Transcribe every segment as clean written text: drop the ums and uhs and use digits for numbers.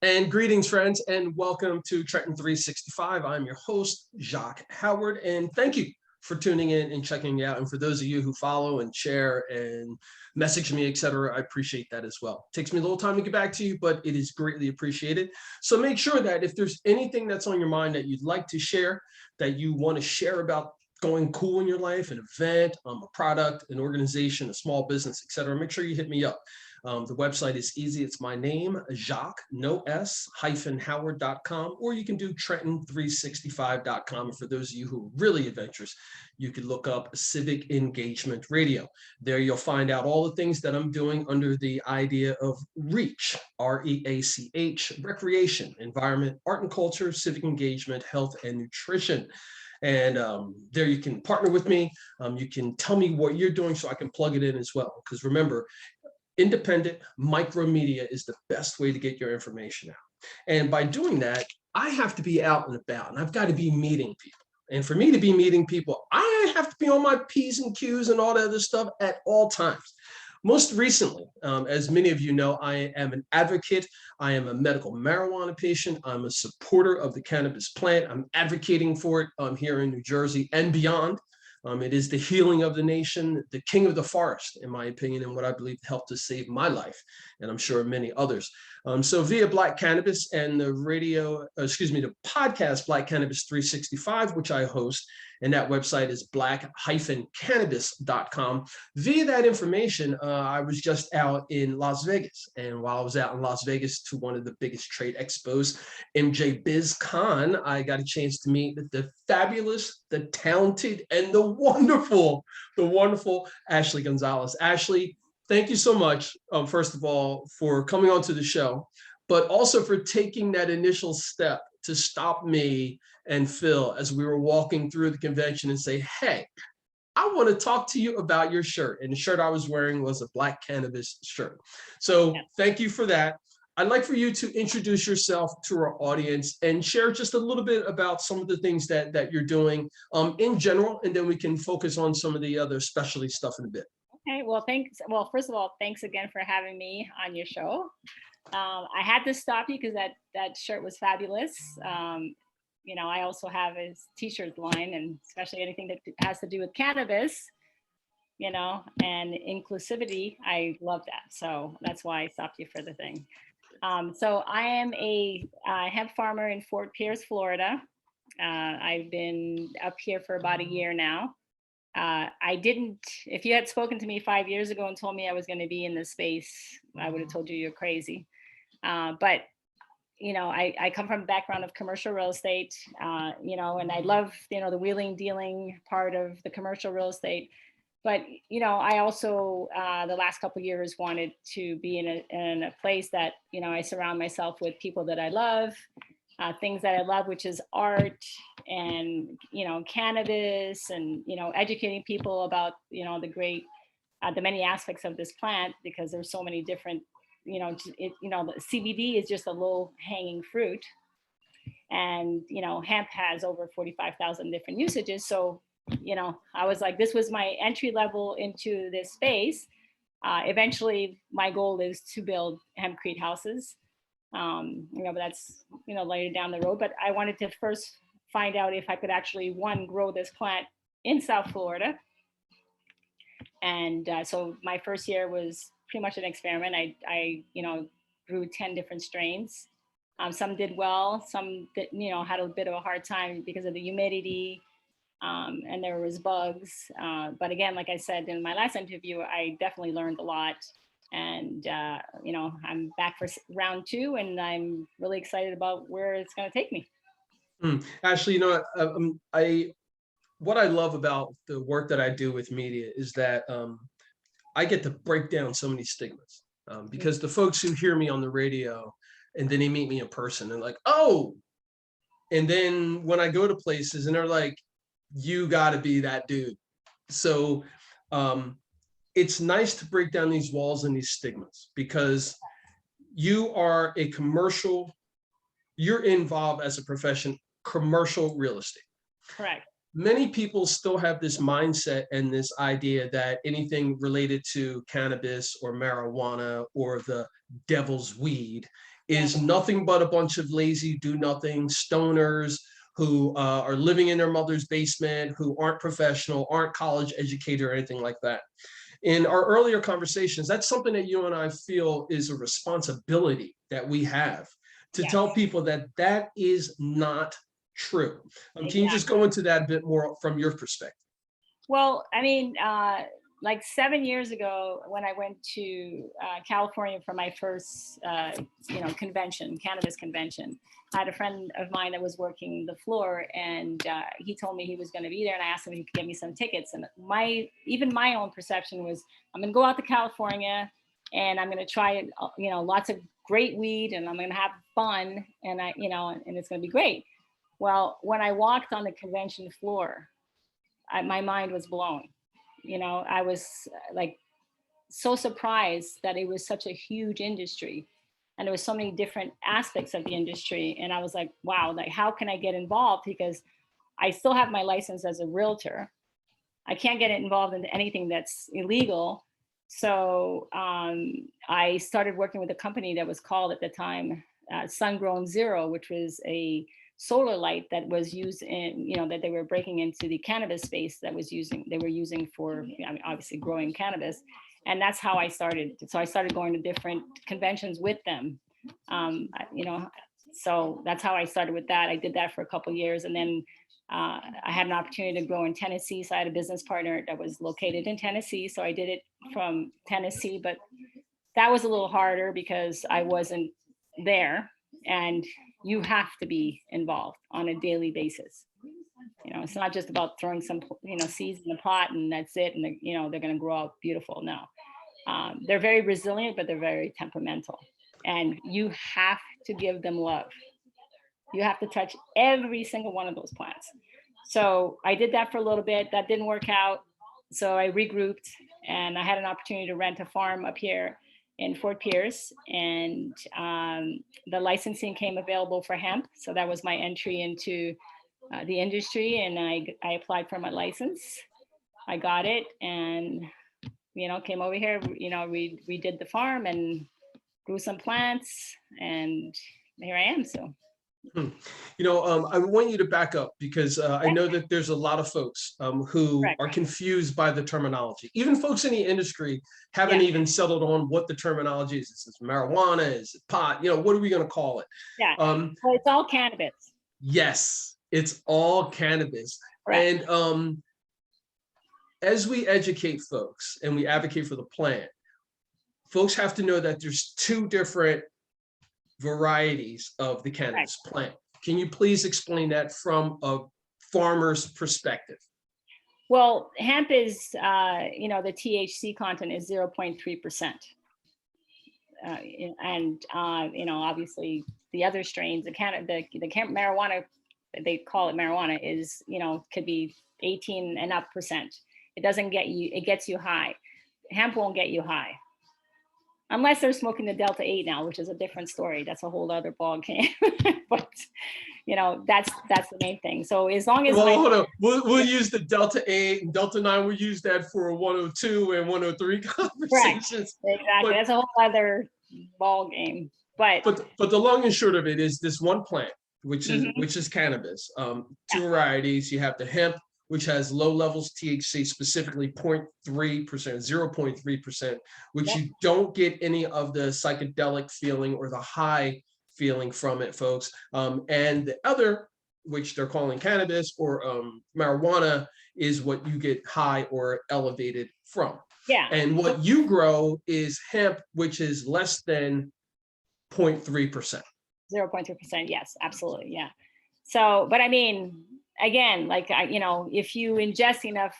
And greetings, friends, and welcome to Trenton 365. I'm your host, Jacque Howard, and thank you for tuning in and checking me out. And for those of you who follow and share and message me, etc., I appreciate that as well. It takes me a little time to get back to you, but it is greatly appreciated. So make sure that if there's anything that's on your mind that you'd like to share, that you want to share about going cool in your life, an event, a product, an organization, a small business, etc., make sure you hit me up. The website is easy. It's my name, Jacque, no S, Howard.com, or you can do Trenton365.com. And for those of you who are really adventurous, you can look up Civic Engagement Radio. There you'll find out all the things that I'm doing under the idea of R.E.A.C.H, R-E.A.C.H, recreation, environment, art and culture, civic engagement, health, and nutrition. And there you can partner with me. You can tell me what you're doing so I can plug it in as well. Because remember, independent micro media is the best way to get your information out. And by doing that, I have to be out and about, and I've got to be meeting people. And for me to be meeting people, I have to be on my P's and Q's and all that other stuff at all times. Most recently, as many of you know, I am an advocate. I am a medical marijuana patient. I'm a supporter of the cannabis plant. I'm advocating for it here in New Jersey and beyond. It is the healing of the nation, the king of the forest, in my opinion, and what I believe helped to save my life, and I'm sure many others. So via Black Cannabis and the the podcast Black Cannabis 365, which I host, and that website is black-cannabis.com. Via that information, I was just out in Las Vegas. And while I was out in Las Vegas to one of the biggest trade expos, MJ BizCon, I got a chance to meet the fabulous, the talented, and the wonderful Ashley Gonzalez. Ashley, thank you so much, first of all, for coming onto the show, but also for taking that initial step to stop me and Phil as we were walking through the convention and say, hey, I want to talk to you about your shirt. And the shirt I was wearing was a Black Cannabis shirt. So thank you for that. I'd like for you to introduce yourself to our audience and share just a little bit about some of the things that you're doing in general, and then we can focus on some of the other specialty stuff in a bit. Okay, well, thanks. Well, first of all, thanks again for having me on your show. I had to stop you because that shirt was fabulous. You know, I also have a t-shirt line, and especially anything that has to do with cannabis, you know, and inclusivity. I love that. So that's why I stopped you for the thing. So I am a hemp farmer in Fort Pierce, Florida. I've been up here for about a year now. If you had spoken to me 5 years ago and told me I was going to be in this space, I would have told you you're crazy. But, you know, I come from a background of commercial real estate, you know, and I love, you know, the wheeling dealing part of the commercial real estate. But, you know, I also, the last couple of years wanted to be in a place that, you know, I surround myself with people that I love, things that I love, which is art and, you know, cannabis and, you know, educating people about, you know, the many aspects of this plant, because there's so many different, you know, the CBD is just a low hanging fruit. And, you know, hemp has over 45,000 different usages. So, you know, I was like, this was my entry level into this space. Eventually, my goal is to buid hemp Creek houses. You know, but that's, you know, later down the road. But I wanted to first find out if I could actually, one, grow this plant in South Florida. And so my first year was pretty much an experiment. I you know, grew 10 different strains. Some did well, some that, you know, had a bit of a hard time because of the humidity, and there was bugs. But again, like I said in my last interview, I definitely learned a lot. And, you know, I'm back for round 2, and I'm really excited about where it's going to take me. Ashley, you know, what I love about the work that I do with media is that I get to break down so many stigmas, because the folks who hear me on the radio and then they meet me in person and like, oh, and then when I go to places and they're like, you got to be that dude. So it's nice to break down these walls and these stigmas, because you are you're involved as a profession, commercial real estate. Correct. many people still have this mindset and this idea that anything related to cannabis or marijuana or the devil's weed is nothing but a bunch of lazy do-nothing stoners who are living in their mother's basement, who aren't professional, aren't college educated or anything like that. In our earlier conversations, that's something that you and I feel is a responsibility that we have to tell people that that is not true. Can you just go into that a bit more from your perspective? Well, I mean, like 7 years ago, when I went to California for my first, convention, cannabis convention, I had a friend of mine that was working the floor, and he told me he was going to be there, and I asked him if he could get me some tickets. And even my own perception was, I'm going to go out to California, and I'm going to try, lots of great weed, and I'm going to have fun, and and it's going to be great. Well, when I walked on the convention floor, my mind was blown. I was like so surprised that it was such a huge industry, and there was so many different aspects of the industry. And I was like, wow, like how can I get involved? Because I still have my license as a realtor. I can't get involved in anything that's illegal. So I started working with a company that was called at the time Sun Grown Zero, which was a solar light that was used in, that they were breaking into the cannabis space they were using for, obviously growing cannabis. And that's how I started. So I started going to different conventions with them. So that's how I started with that. I did that for a couple of years. And then I had an opportunity to grow in Tennessee. So I had a business partner that was located in Tennessee. So I did it from Tennessee, but that was a little harder because I wasn't there, and you have to be involved on a daily basis. It's not just about throwing some, seeds in the pot and that's it. And they're going to grow out beautiful. No, they're very resilient, but they're very temperamental, and you have to give them love. You have to touch every single one of those plants. So I did that for a little bit. That didn't work out. So I regrouped, and I had an opportunity to rent a farm up here in Fort Pierce, and the licensing came available for hemp. So that was my entry into the industry, and I applied for my license. I got it, and came over here. We did the farm and grew some plants, and here I am. So. I want you to back up because I know that there's a lot of folks who are confused by the terminology. Even folks in the industry haven't even settled on what the terminology is. Is it marijuana? Is it pot? What are we going to call it? Yeah. Well, it's all cannabis. Yes, it's all cannabis. Correct. And as we educate folks and we advocate for the plant, folks have to know that there's two different varieties of the cannabis plant. Can you please explain that from a farmer's perspective? Well, hemp is, the THC content is 0.3%. And obviously the other strains, the marijuana, they call it marijuana, is, could be 18 and up percent. It doesn't get you, it gets you high. Hemp won't get you high. Unless they're smoking the Delta 8 now, which is a different story. That's a whole other ball game. But that's the main thing. So as long as hold on, we'll use the Delta 8 and Delta 9. We'll use that for 102 and 103 conversations. Right. Exactly. That's a whole other ball game. But the long and short of it is this one plant, which is cannabis. Two varieties. You have the hemp, which has low levels THC, specifically 0.3%, 0.3%, which you don't get any of the psychedelic feeling or the high feeling from it, folks. And the other, which they're calling cannabis or marijuana, is what you get high or elevated from. Yeah. And what you grow is hemp, which is less than 0.3%. 0.3%, yes, absolutely, yeah. So, but I mean, again, like if you ingest enough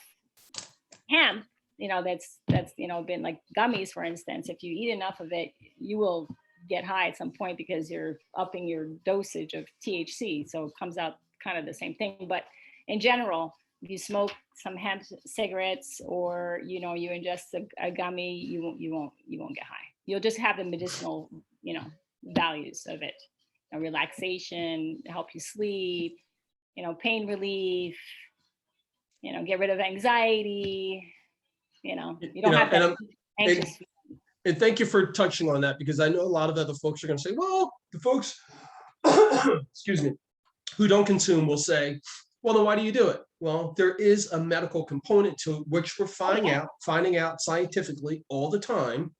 hemp, that's been like gummies, for instance. If you eat enough of it, you will get high at some point because you're upping your dosage of THC. So it comes out kind of the same thing. But in general, if you smoke some hemp cigarettes or you ingest a gummy, you won't get high. You'll just have the medicinal values of it. Relaxation, help you sleep, pain relief, get rid of anxiety. You don't have that anxious. And thank you for touching on that, because I know a lot of other folks are going to say, well, the folks, excuse me, who don't consume will say, well, then why do you do it? Well, there is a medical component to which we're finding out scientifically all the time,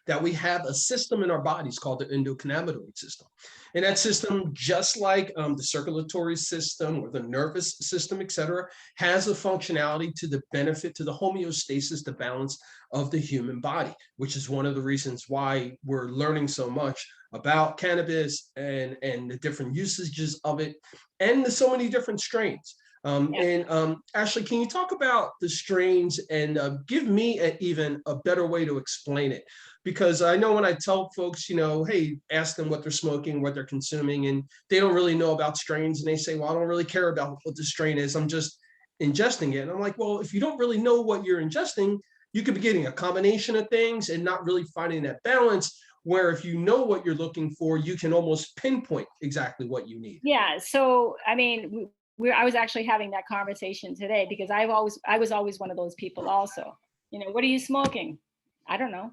that we have a system in our bodies called the endocannabinoid system. And that system, just like the circulatory system or the nervous system, et cetera, has a functionality to the benefit to the homeostasis, the balance of the human body, which is one of the reasons why we're learning so much about cannabis and the different usages of it, and the so many different strains. Ashley, can you talk about the strains and give me even a better way to explain it? Because I know when I tell folks, hey, ask them what they're smoking, what they're consuming, and they don't really know about strains, and they say, well, I don't really care about what the strain is, I'm just ingesting it. And I'm like, well, if you don't really know what you're ingesting, you could be getting a combination of things and not really finding that balance, where if you know what you're looking for, you can almost pinpoint exactly what you need. Yeah. So, I mean, I was actually having that conversation today, because I was always one of those people also. What are you smoking? I don't know.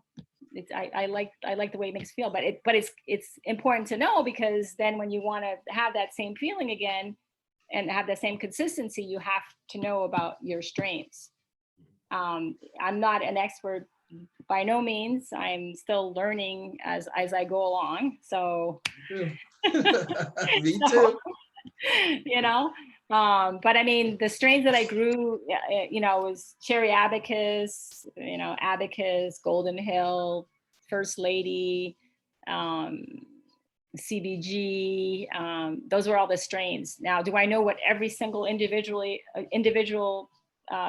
I like the way it makes me feel, but it's important to know, because then when you want to have that same feeling again and have the same consistency, you have to know about your strains. I'm not an expert by no means. I'm still learning as I go along. So, Me too. But I mean, the strains that I grew, was cherry abacus, abacus, Golden Hill, First Lady, CBG. Those were all the strains. Now, do I know what every single individual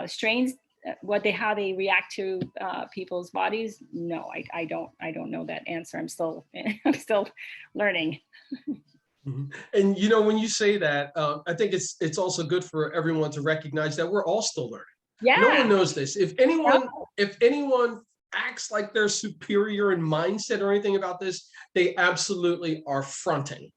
strains, how they react to people's bodies? No, I don't know that answer. I'm still learning. And when you say that, I think it's also good for everyone to recognize that we're all still learning. Yeah. No one knows this. If anyone acts like they're superior in mindset or anything about this, they absolutely are fronting.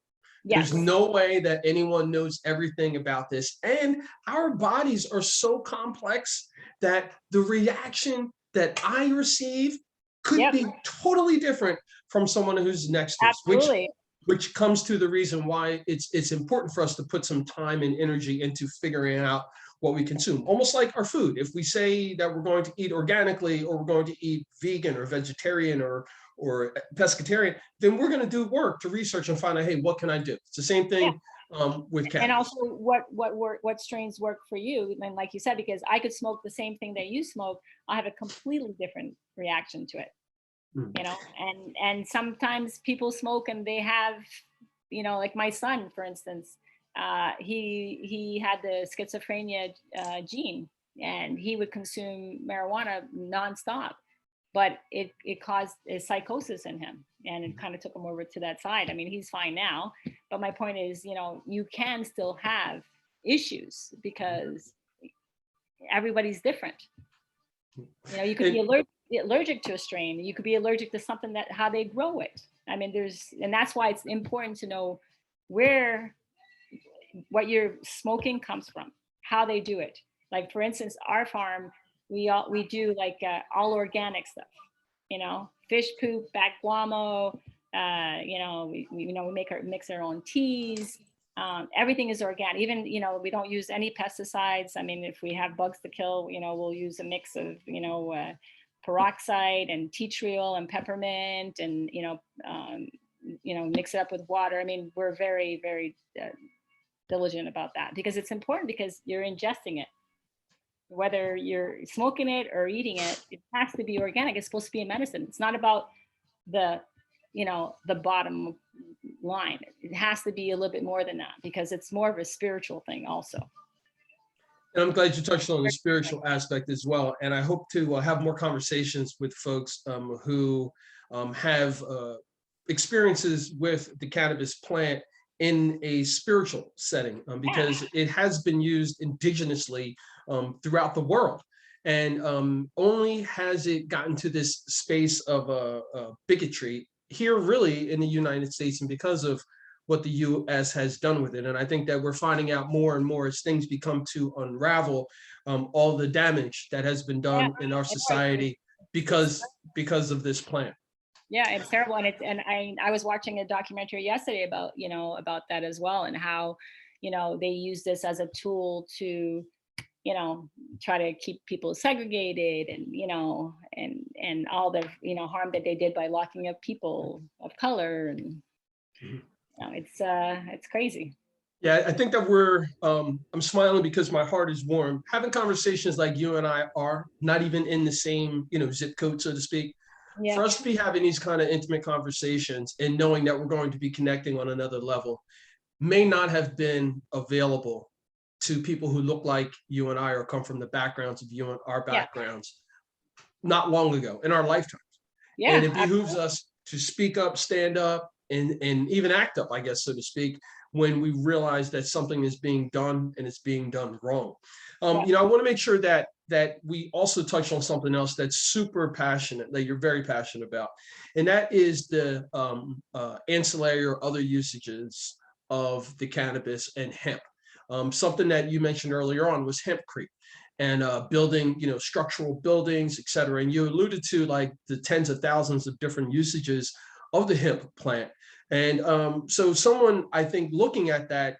Yes. There's no way that anyone knows everything about this. And our bodies are so complex that the reaction that I receive could be totally different from someone who's next to us. Absolutely. Which comes to the reason why it's important for us to put some time and energy into figuring out what we consume. Almost like our food. If we say that we're going to eat organically, or we're going to eat vegan or vegetarian or pescatarian, then we're going to do work to research and find out, hey, what can I do? It's the same thing with cannabis. And also what strains work for you. And like you said, because I could smoke the same thing that you smoke, I'll have a completely different reaction to it. And sometimes people smoke and they have, like my son, for instance, he had the schizophrenia gene, and he would consume marijuana nonstop, but it caused a psychosis in him, and it kind of took him over to that side. I mean, he's fine now, but my point is, you can still have issues because everybody's different. You could be allergic to a strain. You could be allergic to something how they grow it. I mean, and that's why it's important to know what your smoking comes from, how they do it. Like, for instance, our farm, we do like all organic stuff, fish poop, back guamo, we mix our own teas. Everything is organic. Even, we don't use any pesticides. I mean, if we have bugs to kill, we'll use a mix of, peroxide and tea tree oil and peppermint, and, mix it up with water. I mean, we're very, very diligent about that, because it's important, because you're ingesting it. Whether you're smoking it or eating it, it has to be organic. It's supposed to be a medicine. It's not about the bottom line. It has to be a little bit more than that, because it's more of a spiritual thing also. And I'm glad you touched on the spiritual aspect as well. And I hope to have more conversations with folks who have experiences with the cannabis plant in a spiritual setting, because it has been used indigenously throughout the world. And only has it gotten to this space of bigotry here really in the United States, and because of what the U.S. has done with it. And I think that we're finding out more and more as things become to unravel all the damage that has been done in our society because of this plant. Yeah, it's terrible. And I was watching a documentary yesterday about, about that as well, and how, they use this as a tool to, try to keep people segregated, and, and all the, harm that they did by locking up people of color. And it's crazy. Yeah, I think that I'm smiling because my heart is warm. Having conversations like you and I are, not even in the same, zip code, so to speak. Yeah. For us to be having these kind of intimate conversations and knowing that we're going to be connecting on another level may not have been available to people who look like you and I or come from the backgrounds of you and our backgrounds not long ago in our lifetimes. Yeah, and it behooves us to speak up, stand up, and even act up, I guess, so to speak, when we realize that something is being done and it's being done wrong. I want to make sure that we also touch on something else that's super passionate, that you're very passionate about, and that is the ancillary or other usages of the cannabis and hemp. Something that you mentioned earlier on was Hemp Creek and building, structural buildings, et cetera. And you alluded to like the tens of thousands of different usages of the hemp plant. And so someone, I think, looking at that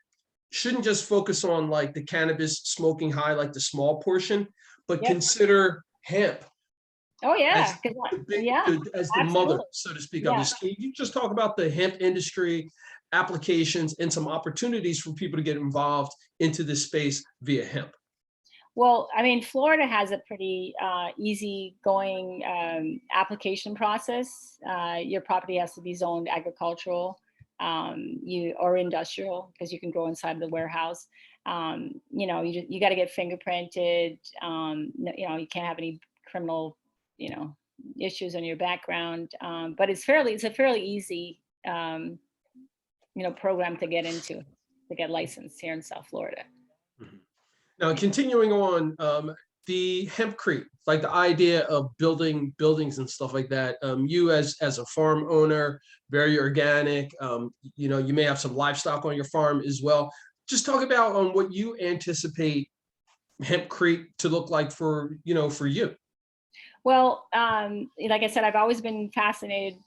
shouldn't just focus on like the cannabis smoking high, like the small portion, but consider hemp. Oh yeah, as the mother, so to speak, of this. Can you just talk about the hemp industry, applications, and some opportunities for people to get involved into this space via hemp? Well, I mean, Florida has a pretty easy going application process. Your property has to be zoned agricultural or industrial, because you can grow inside of the warehouse. You got to get fingerprinted. You can't have any criminal, issues on your background. But it's a fairly easy, program to get into, to get licensed here in South Florida. Mm-hmm. Now, continuing on, the Hemp Creek, like the idea of building buildings and stuff like that. You as a farm owner, very organic. You may have some livestock on your farm as well. Just talk about what you anticipate Hemp Creek to look like for you. Well, like I said, I've always been fascinated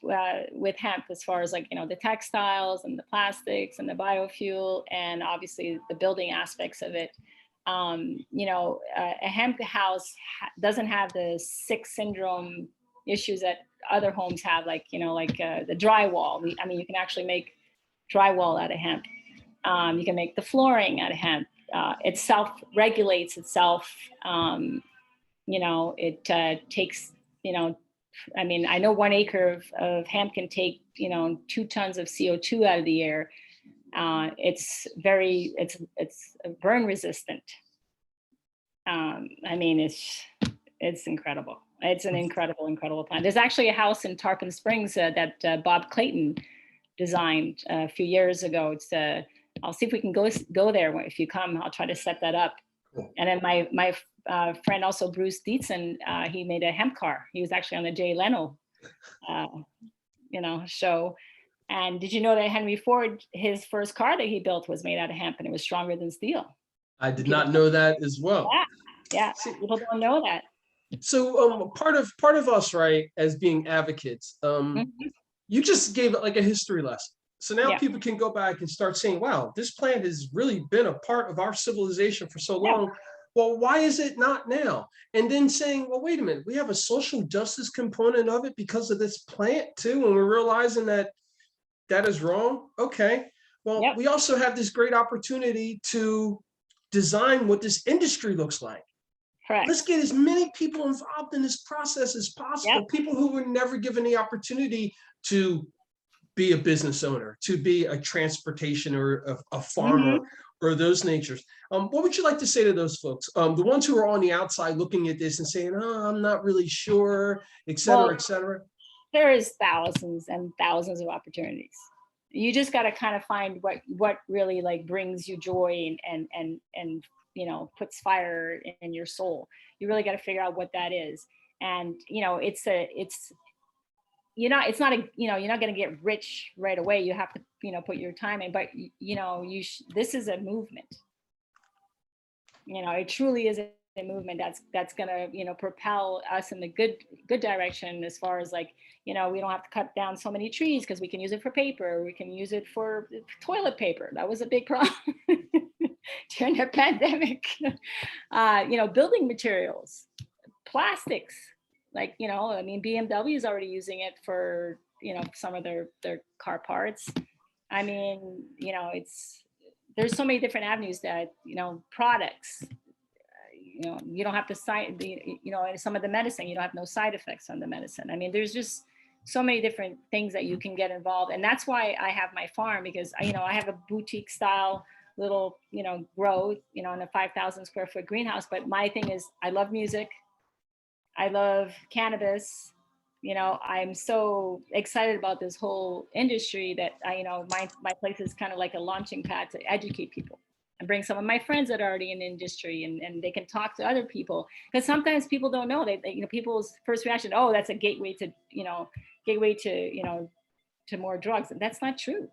with hemp, as far as the textiles and the plastics and the biofuel, and obviously the building aspects of it. A hemp house doesn't have the sick syndrome issues that other homes have, the drywall. You can actually make drywall out of hemp. You can make the flooring out of hemp. It self-regulates itself. It takes, I know 1 acre of hemp can take, 2 tons of CO2 out of the air. It's burn resistant. It's incredible. It's an incredible plant. There's actually a house in Tarpon Springs that Bob Clayton designed a few years ago. I'll see if we can go there. If you come, I'll try to set that up. Cool. And then my friend also, Bruce Dietzen, he made a hemp car. He was actually on the Jay Leno, show. And did you know that Henry Ford, his first car that he built was made out of hemp, and it was stronger than steel? I did not know that as well. Yeah. People don't know that. So part of us, right, as being advocates, you just gave it like a history lesson. So now people can go back and start saying, wow, this plant has really been a part of our civilization for so long. Well, why is it not now? And then saying, well, wait a minute, we have a social justice component of it because of this plant too, and we're realizing that is wrong. Okay. Well, we also have this great opportunity to design what this industry looks like. Correct. Let's get as many people involved in this process as possible. People who were never given the opportunity to be a business owner, to be a transportation or a farmer, or those natures. What would you like to say to those folks? The ones who are on the outside looking at this and saying, oh, I'm not really sure, et cetera, et cetera. There is thousands and thousands of opportunities. You just got to kind of find what really brings you joy and puts fire in your soul. You really got to figure out what that is. And it's it's not a, you're not going to get rich right away. You have to, put your time in, but this is a movement. It truly is a movement that's going to, propel us in the good direction, as far as, like, we don't have to cut down so many trees because we can use it for paper. We can use it for toilet paper. That was a big problem during the pandemic. Building materials, plastics, like, I mean, BMW is already using it for, some of their car parts. I mean, there's so many different avenues that, products, you don't have to some of the medicine, you don't have no side effects on the medicine. I mean, there's just so many different things that you can get involved. And that's why I have my farm, because I have a boutique style little, grow, in a 5,000 square foot greenhouse. But my thing is, I love music. I love cannabis. I'm so excited about this whole industry that my place is kind of like a launching pad to educate people and bring some of my friends that are already in the industry, and they can talk to other people, because sometimes people don't know. People's first reaction, oh, that's a gateway to to more drugs. And that's not true.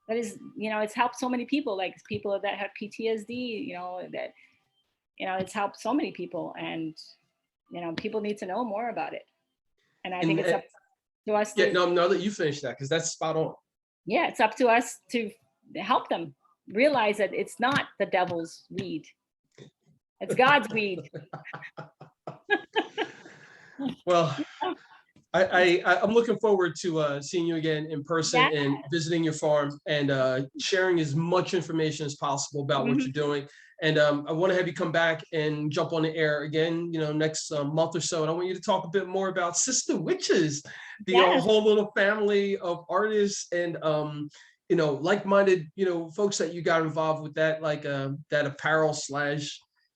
That is, it's helped so many people, like people that have PTSD, that it's helped so many people, and people need to know more about it. And I think it's up to us to, no, that you finish that, because that's spot on. Yeah, it's up to us to help them realize that it's not the devil's weed. It's God's weed. Well, I'm looking forward to seeing you again in person, and visiting your farm, and sharing as much information as possible about what you're doing. And I want to have you come back and jump on the air again, next month or so. And I want you to talk a bit more about Sister Witches, the whole little family of artists and, like-minded, folks that you got involved with, that, like that apparel /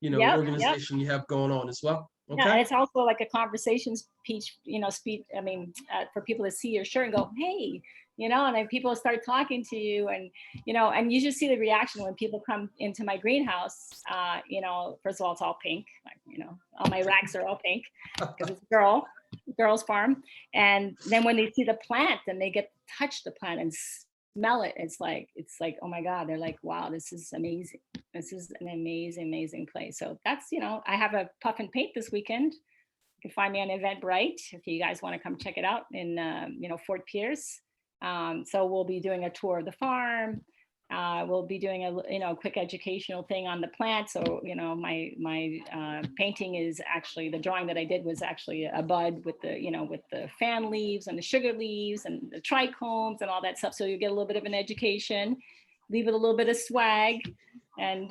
organization you have going on as well. Okay. Yeah, and it's also like a conversations piece, speech. I mean, for people to see your shirt and go, hey, and then people start talking to you, and and you just see the reaction when people come into my greenhouse. First of all, it's all pink. Like, all my racks are all pink because it's a girl's farm. And then when they see the plant and they get to touch the plant and smell it, it's like, oh my God, they're like, wow, this is amazing. This is an amazing place. So that's, I have a puff and paint this weekend. You can find me on Eventbrite if you guys want to come check it out in, Fort Pierce. So we'll be doing a tour of the farm. We'll be doing a quick educational thing on the plant. So, my painting is actually, the drawing that I did was actually a bud with the fan leaves and the sugar leaves and the trichomes and all that stuff. So you get a little bit of an education, leave it a little bit of swag, and,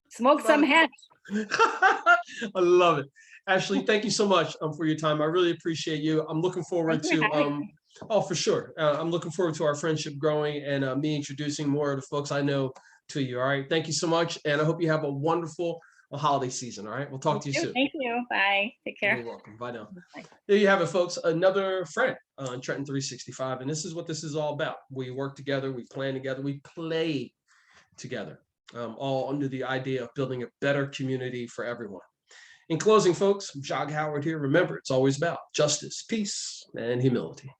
smoke some hemp. I love it. Ashley, thank you so much for your time. I really appreciate you. I'm looking forward to, oh, for sure. I'm looking forward to our friendship growing, and me introducing more of the folks I know to you. All right. Thank you so much. And I hope you have a wonderful holiday season. All right. We'll talk to you soon. Thank you. Bye. Take care. You're welcome. Bye now. Bye. There you have it, folks. Another friend on Trenton 365. And this is what this is all about. We work together. We plan together. We play together, all under the idea of building a better community for everyone. In closing, folks, Jacque Howard here. Remember, it's always about justice, peace, and humility.